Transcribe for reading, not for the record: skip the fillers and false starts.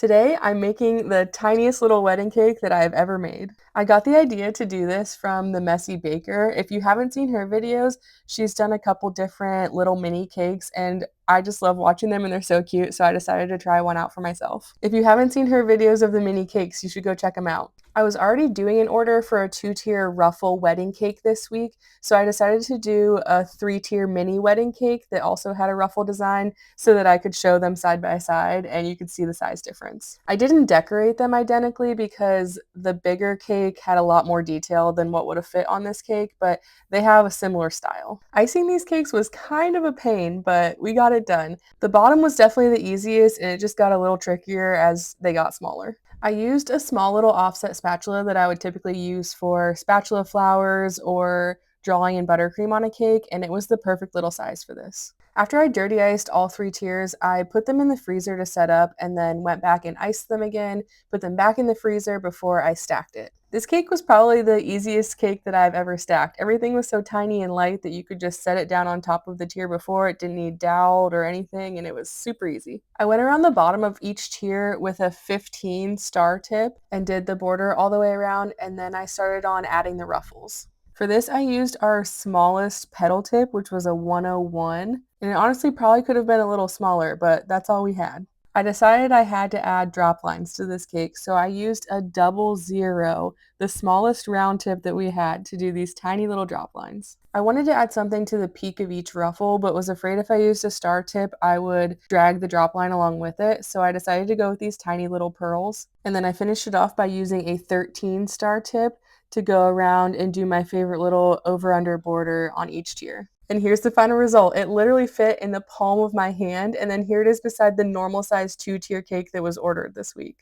Today, I'm making the tiniest little wedding cake that I've ever made. I got the idea to do this from the Messy Baker. If you haven't seen her videos, she's done a couple different little mini cakes, and I just love watching them and they're so cute, so I decided to try one out for myself. If you haven't seen her videos of the mini cakes, you should go check them out. I was already doing an order for a 2-tier ruffle wedding cake this week, so I decided to do a 3-tier mini wedding cake that also had a ruffle design so that I could show them side by side and you could see the size difference. I didn't decorate them identically because the bigger cake had a lot more detail than what would have fit on this cake, but they have a similar style. Icing these cakes was kind of a pain, but we got it done. The bottom was definitely the easiest and it just got a little trickier as they got smaller. I used a small little offset spatula that I would typically use for spatula flowers or drawing in buttercream on a cake, and it was the perfect little size for this. After I dirty iced all 3 tiers, I put them in the freezer to set up and then went back and iced them again, put them back in the freezer before I stacked it. This cake was probably the easiest cake that I've ever stacked. Everything was so tiny and light that you could just set it down on top of the tier before. It didn't need dowel or anything, and it was super easy. I went around the bottom of each tier with a 15 star tip and did the border all the way around, and then I started on adding the ruffles. For this, I used our smallest petal tip, which was a 101, and it honestly probably could have been a little smaller, but that's all we had. I decided I had to add drop lines to this cake, so I used a 00, the smallest round tip that we had, to do these tiny little drop lines. I wanted to add something to the peak of each ruffle, but was afraid if I used a star tip, I would drag the drop line along with it, so I decided to go with these tiny little pearls. And then I finished it off by using a 13 star tip to go around and do my favorite little over-under border on each tier. And here's the final result. It literally fit in the palm of my hand, and then here it is beside the normal size 2-tier cake that was ordered this week.